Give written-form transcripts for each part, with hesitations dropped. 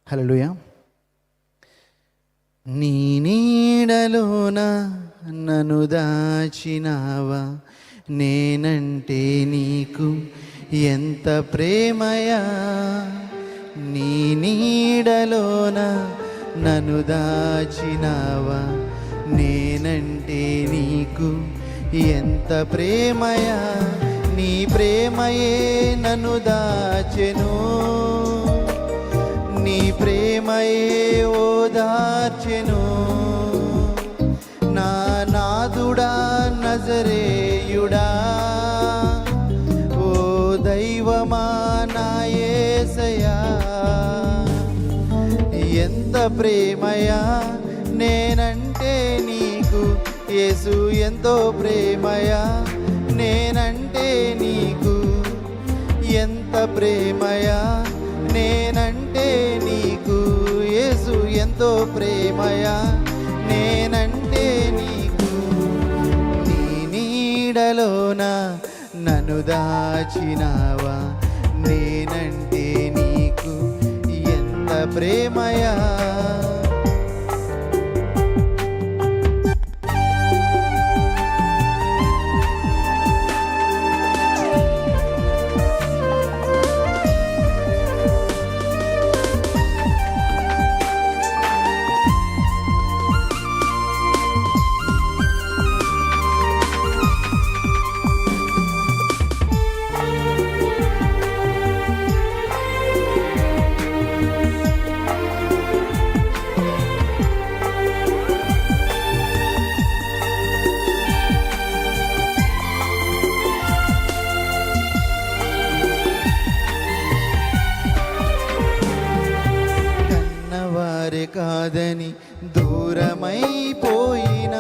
హల్లెలూయా. నీ నీడలోన నన్ను దాచినావా, నేనంటే నీకు ఎంత ప్రేమయా. నీ నీడలోన నన్ను దాచినావా, నేనంటే నీకు ఎంత ప్రేమయా. నీ ప్రేమయే నన్ను దాచెను, నీ ప్రేమయే ఓదార్చెను. నా నాదుడా నజరేయుడా, ఓ దైవమా నా యేసయ్యా. ఎంత ప్రేమయా నేనంటే నీకు, యేసు ఎంతో ప్రేమయా నేనంటే నీకు. ఎంత ప్రేమయా నేనంటే నీకు, యేసు ఎంతో ప్రేమయా నేనంటే నీకు. నీ నీడలోన నన్ను దాచినావా, నేనంటే నీకు ఎంత ప్రేమయా. కాదని దూరమైపోయిన,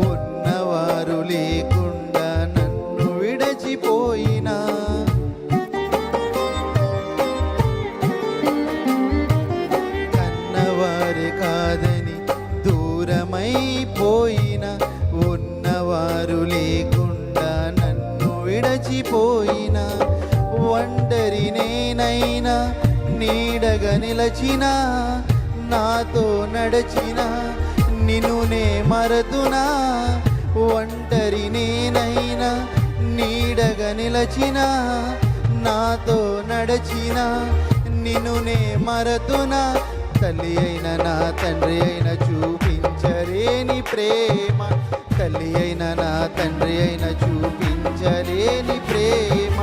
ఉన్నవారు లేకుండా నన్ను విడచిపోయినా, కన్నవారు కాదని దూరమైపోయిన, ఉన్నవారు లేకుండా నన్ను విడచిపోయినా. ఒంటరి నేనైనా నీడగా నిలచినా, నాతో నడచిన నిన్ను నే మరతునా. ఒంటరి నేనైనా నీడగా నిలచిన, నాతో నడచిన నిన్ను నే మరతునా. తల్లి అయిన నా తండ్రి అయిన చూపించలేని ప్రేమ, తల్లి అయిన నా తండ్రి అయిన చూపించలేని ప్రేమ.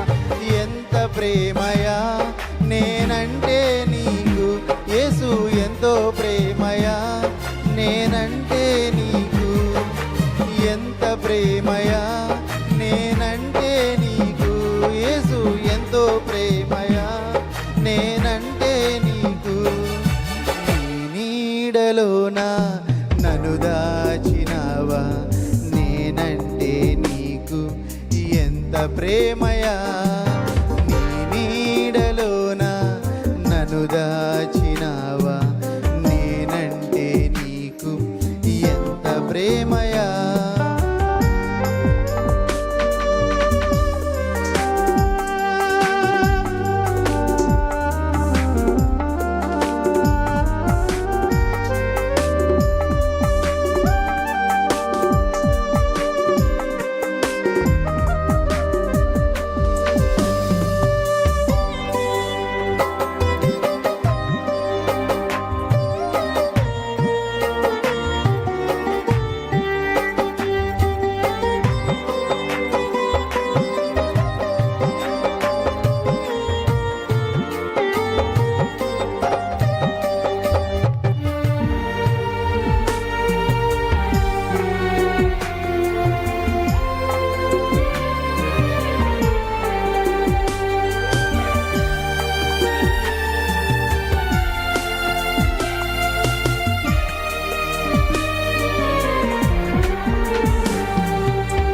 ఎంత ప్రేమయా నేనంటే నీకు, యేసు ఎంతో ప్రేమయా నేనంటే నీకు. ఎంత ప్రేమయా నేనంటే నీకు, యేసు ఎంతో ప్రేమయా నేనంటే నీకు. నీ నీడలోన నన్ను దాచినావా, నేనంటే నీకు ఎంత ప్రేమయా. నీ నీడలోన నన్ను దాచినావా, నేనంటే నీకు ఎంత ప్రేమయా.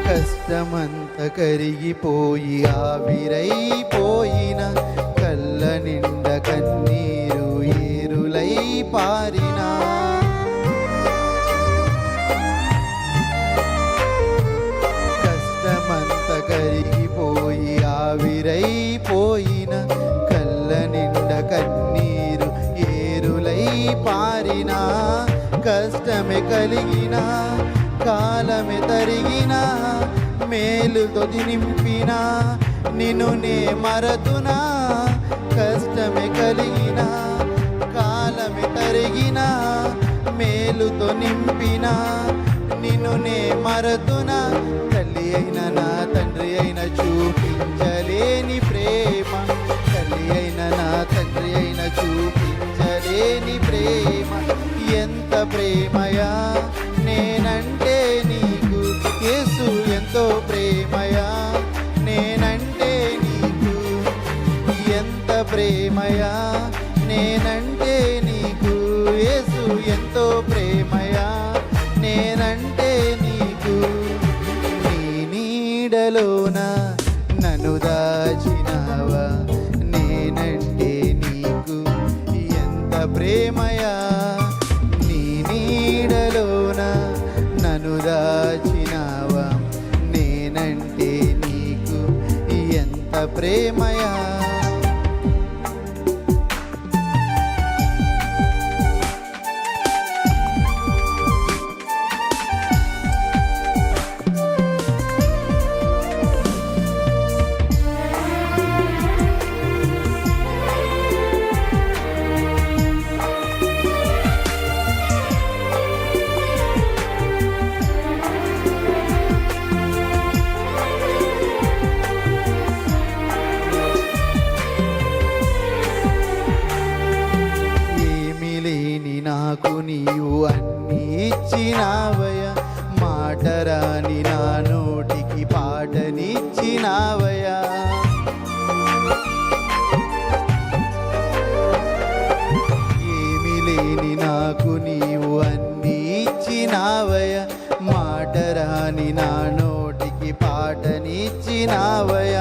కష్టమంత కరిగిపోయి ఆవిరైపోయిన, కళ్ళ నిండ కన్నీరు ఏరులై పారినా. కలిగిన కాలమే తరిగిన మేలుతో నింపిన నిన్ను నే మరతునా కష్టమే కలిగిన కాలమే తరిగిన మేలుతో నింపిన నిన్ను నే మరతునా తల్లి అయిన నా తండ్రి అయిన చూపించలేని ప్రేమ తల్లి అయిన నా తండ్రి అయిన చూపించలేని ప్రేమ ఎంత ప్రేమయా నేనంటే నీకు యేసు ఎంతో ప్రేమయా నేనంటే నీకు ఎంత ప్రేమయా నేనంటే నీకు యేసు ఎంతో ప్రేమయా నేనంటే నీకు నీ నీడలోన నన్ను దాచినావా నేనంటే నీకు ఎంత ప్రేమయా నీ నీడలోన నన్ను దాచినావా నేనంటే నీకు ఎంత ప్రేమయా నాకు నీవు అన్ని ఇచ్చినావయ మాటరాని నా నోటికి పాటనిచ్చినావయ ఏమి లేని నాకు నీవు అన్ని ఇచ్చినావయ మాటరాని నా నోటికి పాటనిచ్చినావయ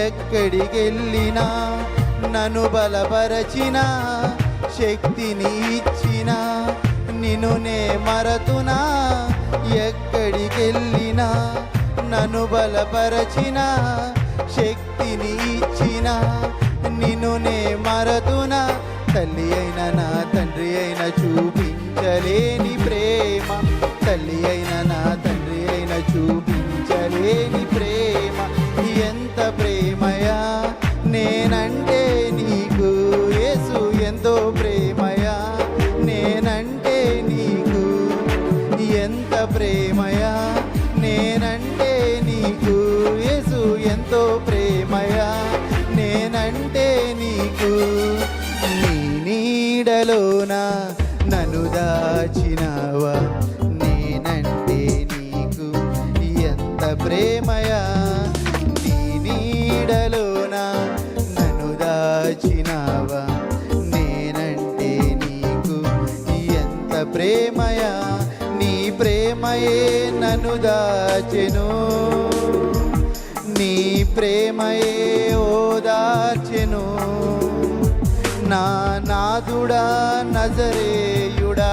ఎక్కడికెళ్ళినా నన్ను బలపరచినా శక్తిని ఇచ్చిన నిన్ను నే మరతునా ఎక్కడికెళ్ళినా నన్ను బలపరచిన శక్తిని ఇచ్చిన నిన్ను నే మరతునా తల్లి అయిన నా తండ్రి అయిన చూపించలేని ప్రేమ తల్లి అయిన నా తండ్రి అయిన చూపించలేని ప్రేమ ఎంత ప్రేమయా నేనంటే నీకు యేసు ఎంతో ప్రేమయా నేనంటే నీకు ఎంత ప్రేమయా నేనంటే నీకు యేసు ఎంతో ప్రేమయా నేనంటే నీకు నీ నీడలోన నన్ను దాచినావా నేనంటే నీకు ఎంత ప్రేమయా నీ నీడలోన నన్ను దాచినావా నేనంటే నీకు ఎంత ప్రేమయా నీ ప్రేమయే నన్ను దాచెను నీ ప్రేమయే ఓదార్చెను నా నాదుడా నజరేయుడా